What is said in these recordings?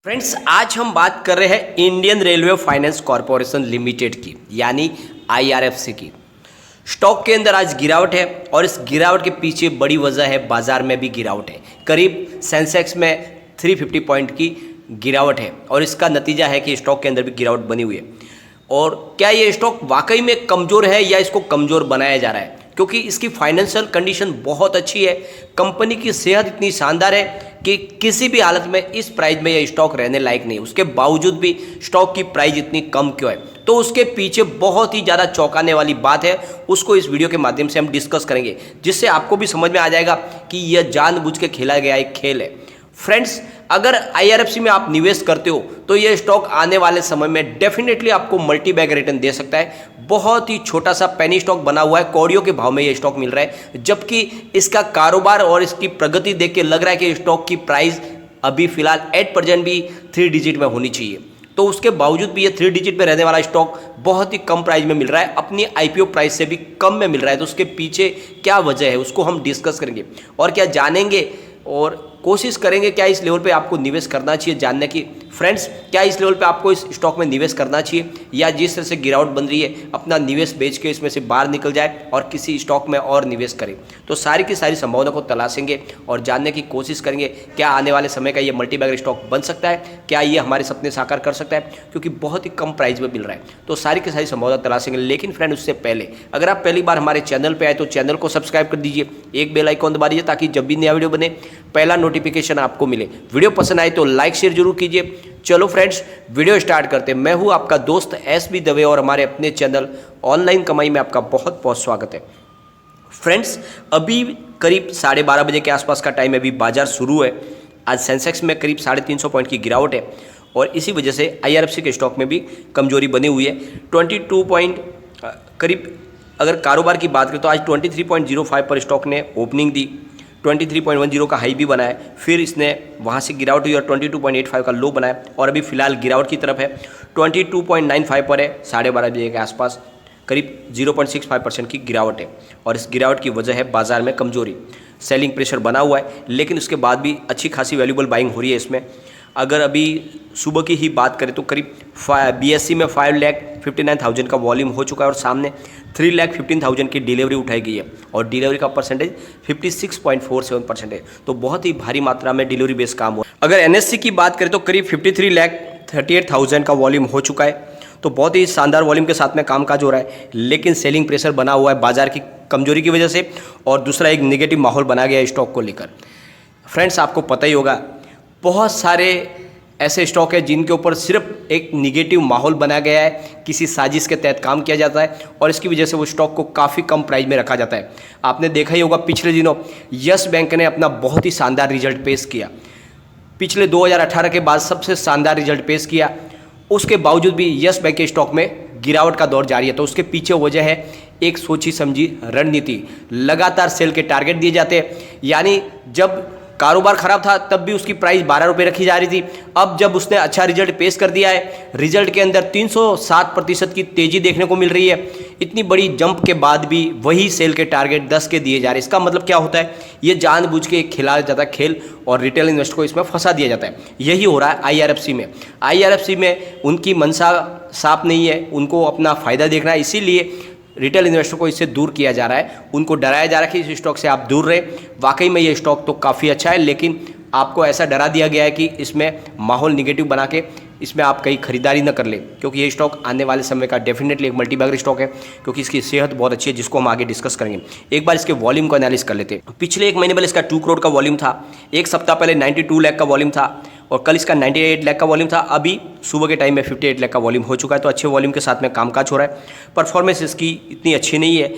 Friends, आज हम बात कर रहे हैं Indian railway finance corporation limited की, यानी आईआरएफसी की। स्टॉक के अंदर आज गिरावट है और इस गिरावट के पीछे बड़ी वजह है बाजार में भी गिरावट है। करीब सेंसेक्स में 350 पॉइंट की गिरावट है और इसका नतीजा है कि स्टॉक के अंदर भी गिरावट बनी हुई है। और क्या ये स्टॉक वाकई में कमज़ोर है या इसको कमज़ोर बनाया जा रहा है? क्योंकि इसकी फाइनेंशियल कंडीशन बहुत अच्छी है, कंपनी की सेहत इतनी शानदार है कि किसी भी हालत में इस प्राइस में यह स्टॉक रहने लायक नहीं। उसके बावजूद भी स्टॉक की प्राइस इतनी कम क्यों है? तो उसके पीछे बहुत ही ज़्यादा चौंकाने वाली बात है, उसको इस वीडियो के माध्यम से हम डिस्कस करेंगे, जिससे आपको भी समझ में आ जाएगा कि यह जानबूझ के खेला गया एक खेल है। फ्रेंड्स, अगर आईआरएफसी में आप निवेश करते हो तो ये स्टॉक आने वाले समय में डेफिनेटली आपको मल्टी बैग रिटर्न दे सकता है। बहुत ही छोटा सा पेनी स्टॉक बना हुआ है, कौड़ियों के भाव में ये स्टॉक मिल रहा है, जबकि इसका कारोबार और इसकी प्रगति देख के लग रहा है कि स्टॉक की प्राइस अभी फिलहाल एट परसेंट भी 3 डिजिट में होनी चाहिए। तो उसके बावजूद भी ये 3 डिजिट में रहने वाला स्टॉक बहुत ही कम प्राइस में मिल रहा है, अपनी आईपीओ प्राइस से भी कम में मिल रहा है। तो उसके पीछे क्या वजह है उसको हम डिस्कस करेंगे और क्या जानेंगे और कोशिश करेंगे क्या इस लेवल पे आपको निवेश करना चाहिए जानने की। फ्रेंड्स, क्या इस लेवल पे आपको इस स्टॉक में निवेश करना चाहिए या जिस तरह से गिरावट बन रही है अपना निवेश बेच के इसमें से बाहर निकल जाए और किसी स्टॉक में और निवेश करें? तो सारी की सारी संभावना को तलाशेंगे और जानने की कोशिश करेंगे क्या आने वाले समय का ये मल्टी बैगर स्टॉक बन सकता है, क्या ये हमारे सपने साकार कर सकता है, क्योंकि बहुत ही कम प्राइस में मिल रहा है। तो सारी की सारी संभावना तलाशेंगे। लेकिन फ्रेंड, उससे पहले अगर आप पहली बार हमारे चैनल पर आए तो चैनल को सब्सक्राइब कर दीजिए, एक बेल आइकॉन दबा दीजिए ताकि जब भी नया वीडियो बने पहला नोटिफिकेशन आपको मिले। वीडियो पसंद आए तो लाइक शेयर जरूर कीजिए। चलो फ्रेंड्स, वीडियो स्टार्ट करते हैं। मैं हूं आपका दोस्त एसबी दवे और हमारे अपने चैनल ऑनलाइन कमाई में आपका बहुत बहुत स्वागत है। फ्रेंड्स, अभी करीब 12:30 बजे के आसपास का टाइम है, अभी बाजार शुरू है। आज सेंसेक्स में करीब 350 पॉइंट की गिरावट है और इसी वजह से आईआरएफसी के स्टॉक में भी कमजोरी बनी हुई है। 22 पॉइंट करीब अगर कारोबार की बात करें तो आज 23.05 पर स्टॉक ने ओपनिंग दी, 23.10 का हाई भी बनाया, फिर इसने वहाँ से गिरावट हुई और 22.85 का लो बनाया और अभी फिलहाल गिरावट की तरफ है। 22.95 पर है, 12:30 बजे के आसपास करीब 0.65% की गिरावट है और इस गिरावट की वजह है बाजार में कमजोरी। सेलिंग प्रेशर बना हुआ है, लेकिन उसके बाद भी अच्छी खासी वैल्यूबल बाइंग हो रही है इसमें। अगर अभी सुबह की ही बात करें तो करीब बीएससी में 5,59,000 का वॉल्यूम हो चुका है और सामने 3,15,000 की डिलीवरी उठाई गई है और डिलीवरी का परसेंटेज 56.47% है। तो बहुत ही भारी मात्रा में डिलीवरी बेस काम हुआ। अगर एनएससी की बात करें तो करीब 53,38,000 का वॉल्यूम हो चुका है। तो बहुत ही शानदार वॉल्यूम के साथ में कामकाज हो रहा है, लेकिन सेलिंग प्रेशर बना हुआ है बाजार की कमजोरी की वजह से और दूसरा एक नेगेटिव माहौल बना गया है स्टॉक को लेकर। फ्रेंड्स, आपको पता ही होगा बहुत सारे ऐसे स्टॉक है जिनके ऊपर सिर्फ एक निगेटिव माहौल बनाया गया है, किसी साजिश के तहत काम किया जाता है और इसकी वजह से वो स्टॉक को काफ़ी कम प्राइस में रखा जाता है। आपने देखा ही होगा पिछले दिनों यस बैंक ने अपना बहुत ही शानदार रिजल्ट पेश किया, पिछले 2018 के बाद सबसे शानदार रिजल्ट पेश किया। उसके बावजूद भी यस बैंक के स्टॉक में गिरावट का दौर जारी है। तो उसके पीछे वजह है एक सोची समझी रणनीति। लगातार सेल के टारगेट दिए जाते हैं, यानी जब कारोबार खराब था तब भी उसकी प्राइस 12 रुपये रखी जा रही थी। अब जब उसने अच्छा रिजल्ट पेश कर दिया है, रिजल्ट के अंदर 307% की तेजी देखने को मिल रही है, इतनी बड़ी जंप के बाद भी वही सेल के टारगेट 10 के दिए जा रहे हैं। इसका मतलब क्या होता है? ये जानबूझ के खेला जाता है खेल और रिटेल इन्वेस्टर को इसमें फंसा दिया जाता है। यही हो रहा है आईआरएफसी में। आईआरएफसी में उनकी मंशा साफ नहीं है, उनको अपना फ़ायदा देखना है, इसीलिए रिटेल इन्वेस्टर को इससे दूर किया जा रहा है, उनको डराया जा रहा है कि इस स्टॉक से आप दूर रहे। वाकई में ये स्टॉक तो काफ़ी अच्छा है, लेकिन आपको ऐसा डरा दिया गया है कि इसमें माहौल निगेटिव बना के इसमें आप कहीं खरीदारी न कर ले, क्योंकि ये स्टॉक आने वाले समय का डेफिनेटली एक मल्टी बैगर स्टॉक है, क्योंकि इसकी सेहत बहुत अच्छी है, जिसको हम आगे डिस्कस करेंगे। एक बार इसके वॉल्यूम को एनालिस कर लेते हैं। पिछले 1 महीने पहले इसका 2 करोड़ का वॉल्यूम था, एक सप्ताह पहले 92 लाख का वॉल्यूम था और कल इसका 98 लाख का वॉल्यूम था। अभी सुबह के टाइम में 58 लाख का वॉल्यूम हो चुका है। तो अच्छे वॉल्यूम के साथ में कामकाज हो रहा है। परफॉर्मेंस इसकी इतनी अच्छी नहीं है।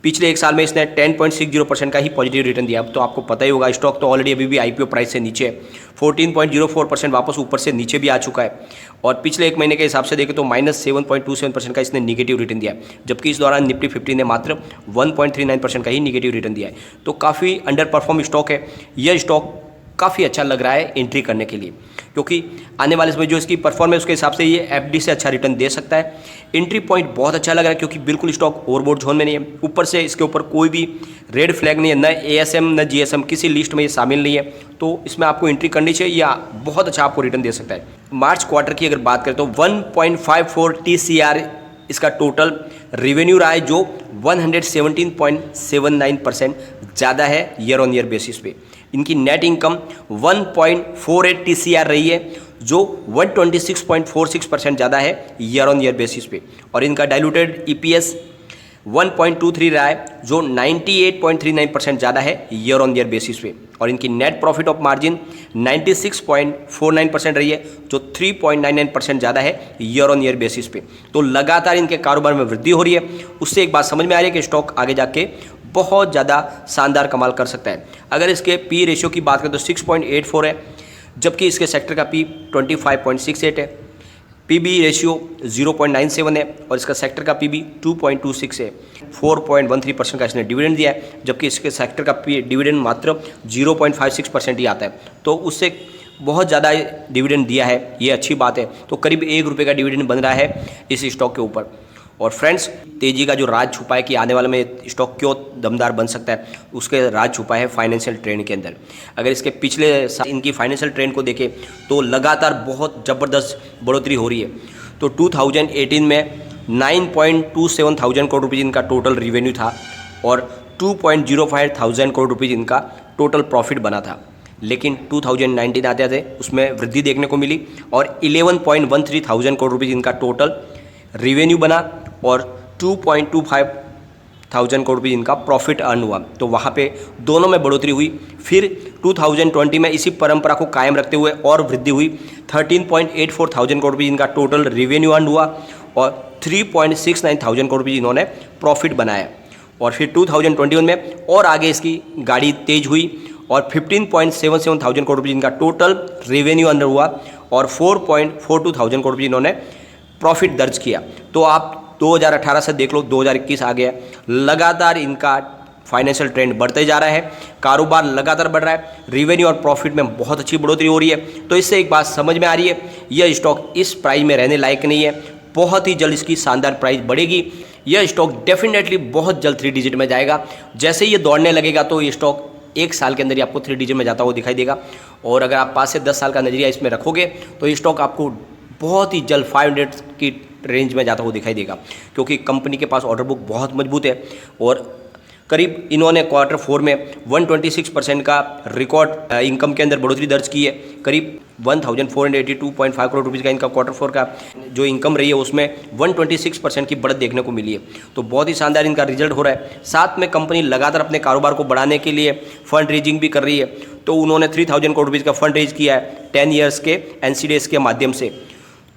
पिछले 1 साल में इसने 10.60% का ही पॉजिटिव रिटर्न दिया। तो आपको पता ही होगा स्टॉक तो ऑलरेडी अभी भी आईपीओ प्राइस से नीचे है, 14.04% वापस ऊपर से नीचे भी आ चुका है और पिछले 1 महीने के हिसाब से देखें तो -7.27% का इसने निगेटिव रिटर्न दिया है, जबकि इस दौरान निफ्टी 50 ने मात्र 1.39% का ही निगेटिव रिटर्न दिया है। तो काफ़ी अंडर परफॉर्म स्टॉक है। यह स्टॉक काफ़ी अच्छा लग रहा है एंट्री करने के लिए, क्योंकि आने वाले समय जो इसकी परफॉर्मेंस उसके हिसाब से ये एफडी से अच्छा रिटर्न दे सकता है। एंट्री पॉइंट बहुत अच्छा लग रहा है क्योंकि बिल्कुल स्टॉक ओवरबॉट जोन में नहीं है, ऊपर से इसके ऊपर कोई भी रेड फ्लैग नहीं है, न एएसएम न जीएसएम किसी लिस्ट में ये शामिल नहीं है, तो इसमें आपको एंट्री करनी चाहिए या बहुत अच्छा आपको रिटर्न ददे सकता है। मार्च क्वार्टर की अगर बात करें तो 1.54 TCR इसका टोटल रेवेन्यू रहा है, जो 117.79% ज़्यादा है ईयर ऑन ईयर बेसिस पे। इनकी नेट इनकम 1.48 TCR रही है, जो 126.46% ज़्यादा है ईयर ऑन ईयर बेसिस पे। और इनका डाइल्यूटेड EPS 1.23 रहा है, जो 98.39% ज़्यादा है ईयर ऑन ईयर बेसिस पे। और इनकी नेट प्रॉफिट ऑफ मार्जिन 96.49% रही है, जो 3.99% ज़्यादा है ईयर ऑन ईयर बेसिस पे। तो लगातार इनके कारोबार में वृद्धि हो रही है, उससे एक बात समझ में आ रही है कि स्टॉक आगे जाके बहुत ज़्यादा शानदार कमाल कर सकता है। अगर इसके पी रेशियो की बात करें तो 6.84 है, जबकि इसके सेक्टर का पी 25.68 है। पीबी रेशियो 0.97 है और इसका सेक्टर का पीबी 2.26 है। 4.13% का इसने डिविडेंड दिया है, जबकि इसके सेक्टर का डिविडेंड मात्र 0.56% ही आता है, तो उससे बहुत ज़्यादा डिविडेंड दिया है, ये अच्छी बात है। तो करीब ₹1 का डिविडेंड बन रहा है इस स्टॉक के ऊपर। और फ्रेंड्स, तेज़ी का जो राज छुपा है कि आने वाले में स्टॉक क्यों दमदार बन सकता है, उसके राज छुपा है फाइनेंशियल ट्रेंड के अंदर। अगर इसके पिछले इनकी फाइनेंशियल ट्रेंड को देखें तो लगातार बहुत ज़बरदस्त बढ़ोतरी हो रही है। तो 2018 में 9.27 थाउजेंड करोड़ रुपीज़ इनका टोटल रेवेन्यू था और 2.05 थाउजेंड करोड़ रुपीज़ इनका टोटल प्रॉफिट बना था। लेकिन 2019 आते आते उसमें वृद्धि देखने को मिली और 11.13 थाउजेंड करोड़ रुपीज़ इनका टोटल रेवेन्यू बना और 2.25 थाउजेंड करोड़ रुपये इनका प्रॉफिट अर्न हुआ। तो वहाँ पे दोनों में बढ़ोतरी हुई। फिर 2020 में इसी परंपरा को कायम रखते हुए और वृद्धि हुई। 13.84 थाउजेंड करोड़ रुपये इनका टोटल रेवेन्यू अर्न हुआ और 3.69 थाउजेंड करोड़ रुपये इन्होंने प्रॉफिट बनाया। और फिर 2021 में और आगे इसकी गाड़ी तेज हुई और 15.77 थाउजेंड करोड़ रुपये इनका टोटल रेवेन्यू अर्न हुआ और 4.42 थाउजेंड करोड़ रुपये इन्होंने प्रॉफिट दर्ज किया। तो आप 2018 से देख लो, 2021 आ गया, लगातार इनका फाइनेंशियल ट्रेंड बढ़ते जा रहा है, कारोबार लगातार बढ़ रहा है, रेवेन्यू और प्रॉफिट में बहुत अच्छी बढ़ोतरी हो रही है। तो इससे एक बात समझ में आ रही है, यह स्टॉक इस प्राइस में रहने लायक नहीं है, बहुत ही जल्द इसकी शानदार प्राइस बढ़ेगी। यह स्टॉक डेफिनेटली बहुत जल्द 3 डिजिट में जाएगा। जैसे ये दौड़ने लगेगा तो ये स्टॉक 1 साल के अंदर ही आपको 3 डिजिट में जाता हुआ दिखाई देगा। और अगर आप 5 से 10 साल का नजरिया इसमें रखोगे तो ये स्टॉक आपको बहुत ही जल्द 500 की रेंज में जाता हुआ दिखाई देगा, क्योंकि कंपनी के पास ऑर्डर बुक बहुत मजबूत है। और करीब इन्होंने Q4 में 126% का रिकॉर्ड इनकम के अंदर बढ़ोतरी दर्ज की है। करीब 1482.5 करोड़ रुपीज़ का इनका Q4 का जो इनकम रही है उसमें 126% की बढ़त देखने को मिली है। तो बहुत ही शानदार इनका रिजल्ट हो रहा है। साथ में कंपनी लगातार अपने कारोबार को बढ़ाने के लिए फंड रेजिंग भी कर रही है। तो उन्होंने 3000 करोड़ रुपीज़ का फंड रेज किया है 10 ईयर्स के NCDs के माध्यम से।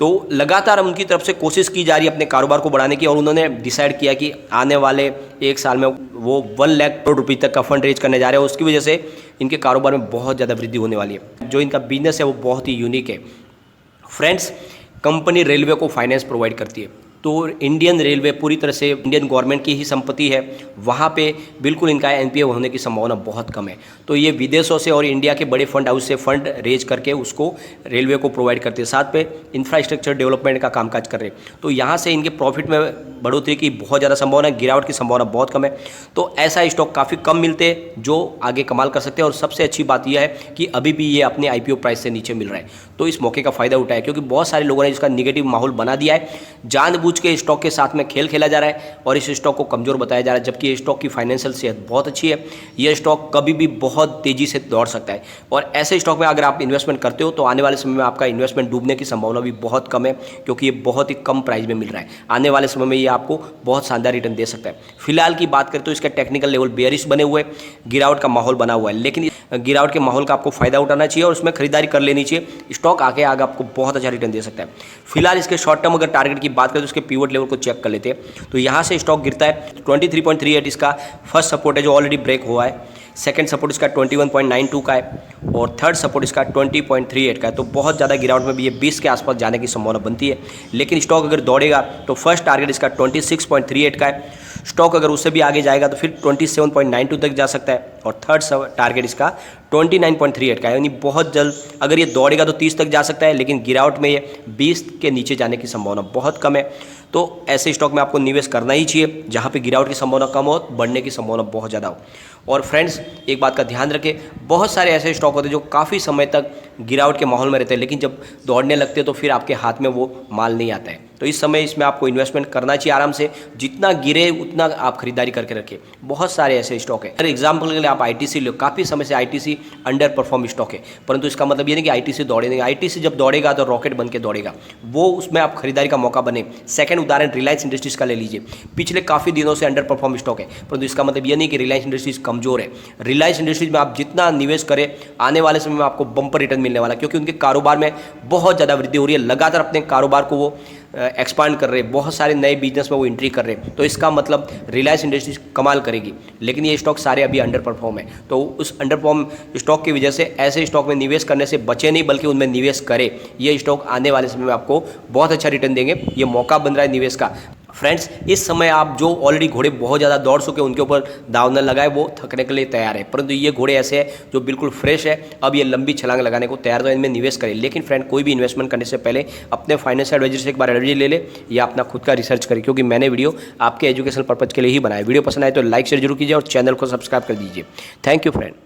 तो लगातार उनकी तरफ से कोशिश की जा रही है अपने कारोबार को बढ़ाने की, और उन्होंने डिसाइड किया कि आने वाले 1 साल में वो 1 लाख करोड़ रुपये तक का फंड रेज करने जा रहे हैं। उसकी वजह से इनके कारोबार में बहुत ज़्यादा वृद्धि होने वाली है। जो इनका बिजनेस है वो बहुत ही यूनिक है। फ्रेंड्स, कंपनी रेलवे को फाइनेंस प्रोवाइड करती है, तो इंडियन रेलवे पूरी तरह से इंडियन गवर्नमेंट की ही संपत्ति है। वहाँ पे बिल्कुल इनका NPA होने की संभावना बहुत कम है। तो ये विदेशों से और इंडिया के बड़े फंड हाउस से फंड रेज करके उसको रेलवे को प्रोवाइड करते हैं। साथ पे इंफ्रास्ट्रक्चर डेवलपमेंट का कामकाज कर रहे हैं। तो यहाँ से इनके प्रॉफिट में बढ़ोतरी की बहुत ज़्यादा संभावना है, गिरावट की संभावना बहुत कम है। तो ऐसा स्टॉक काफ़ी कम मिलते हैं जो आगे कमाल कर सकते हैं। और सबसे अच्छी बात यह है कि अभी भी ये अपने IPO प्राइस से नीचे मिल रहा है। तो इस मौके का फ़ायदा उठाए, क्योंकि बहुत सारे लोगों ने इसका निगेटिव माहौल बना दिया है। जानबूझ के स्टॉक के साथ में खेल खेला जा रहा है और इस स्टॉक को कमज़ोर बताया जा रहा है, जबकि स्टॉक की फाइनेंशियल सेहत बहुत अच्छी है। यह स्टॉक कभी भी बहुत तेज़ी से दौड़ सकता है। और ऐसे स्टॉक में अगर आप इन्वेस्टमेंट करते हो तो आने वाले समय में आपका इन्वेस्टमेंट डूबने की संभावना भी बहुत कम है, क्योंकि ये बहुत ही कम प्राइस में मिल रहा है। आने वाले समय में ये आपको बहुत शानदार रिटर्न दे सकता है। फिलहाल की बात करें तो इसका टेक्निकल लेवल बेयरिश बने हुए, गिरावट का माहौल बना हुआ है, लेकिन गिरावट के माहौल का आपको फायदा उठाना चाहिए और उसमें खरीदारी कर लेनी चाहिए। स्टॉक आगे आपको बहुत अच्छा रिटर्न दे सकता है। फिलहाल इसके शॉर्ट टर्म अगर टारगेट की बात करें तो उसके पिवट लेवल को चेक कर लेते हैं। तो यहाँ से स्टॉक गिरता है 23.38 इसका फर्स्ट सपोर्ट है जो ऑलरेडी ब्रेक हुआ है। सेकंड सपोर्ट इसका 21.92 का है और थर्ड सपोर्ट इसका 20.38 का है। तो बहुत ज़्यादा गिरावट में भी ये 20 के आसपास जाने की संभावना बनती है। लेकिन स्टॉक अगर दौड़ेगा तो फर्स्ट टारगेट इसका 26.38 का है, स्टॉक अगर उससे भी आगे जाएगा तो फिर 27.92 तक जा सकता है और थर्ड टारगेट इसका 29.38 का है, यानी बहुत जल्द अगर ये दौड़ेगा तो 30 तक जा सकता है, लेकिन गिरावट में ये 20 के नीचे जाने की संभावना बहुत कम है। तो ऐसे स्टॉक में आपको निवेश करना ही चाहिए जहाँ पे गिरावट की संभावना कम हो, बढ़ने की संभावना बहुत ज़्यादा हो। और फ्रेंड्स एक बात का ध्यान रखें, बहुत सारे ऐसे स्टॉक होते हैं जो काफ़ी समय तक गिरावट के माहौल में रहते हैं, लेकिन जब दौड़ने लगते हैं तो फिर आपके हाथ में वो माल नहीं आता है। तो इस समय इसमें आपको इन्वेस्टमेंट करना चाहिए आराम से, जितना गिरे उतना आप खरीदारी करके रखें। बहुत सारे ऐसे स्टॉक है, फॉर एग्जाम्पल के लिए आप आईटीसी लो, काफ़ी समय से आईटीसी अंडर परफॉर्म स्टॉक है, परंतु इसका मतलब ये नहीं कि आईटीसी दौड़े नहीं। आईटीसी जब दौड़ेगा तो रॉकेट बन के दौड़ेगा, वो उसमें आप खरीदारी का मौका बने। सेकंड उदाहरण रिलायंस इंडस्ट्रीज का ले लीजिए, पिछले काफ़ी दिनों से अंडर परफॉर्म स्टॉक है, परंतु इसका मतलब ये नहीं कि रिलायंस इंडस्ट्रीज कमजोर है। रिलायंस इंडस्ट्रीज में आप जितना निवेश करें आने वाले समय में आपको बम्पर रिटर्न मिलने वाला है, क्योंकि उनके कारोबार में बहुत ज़्यादा वृद्धि हो रही है, लगातार अपने कारोबार को वो एक्सपांड कर रहे हैं, बहुत सारे नए बिजनेस में वो एंट्री कर रहे हैं। तो इसका मतलब रिलायंस इंडस्ट्रीज कमाल करेगी, लेकिन ये स्टॉक सारे अभी अंडर परफॉर्म है। तो उस अंडर परफॉर्म स्टॉक की वजह से ऐसे स्टॉक में निवेश करने से बचे नहीं, बल्कि उनमें निवेश करें। ये स्टॉक आने वाले समय में आपको बहुत अच्छा रिटर्न देंगे, ये मौका बन रहा है निवेश का। फ्रेंड्स इस समय आप जो ऑलरेडी घोड़े बहुत ज़्यादा दौड़ चुके हैं उनके ऊपर दाव न लगाए, वो थकने के लिए तैयार है, परंतु ये घोड़े ऐसे हैं जो बिल्कुल फ्रेश है, अब ये लंबी छलांग लगाने को तैयार, तो इनमें निवेश करें। लेकिन फ्रेंड कोई भी इन्वेस्टमेंट करने से पहले अपने फाइनेंशियल एडवाइजर से एक बार एडवाइजरी ले ले या अपना खुद का रिसर्च करें, क्योंकि मैंने वीडियो आपके एजुकेशन पर्पज के लिए ही बनाया। वीडियो पसंद आए तो लाइक शेयर जरूर कीजिए और चैनल को सब्सक्राइब कर दीजिए। Thank you friend.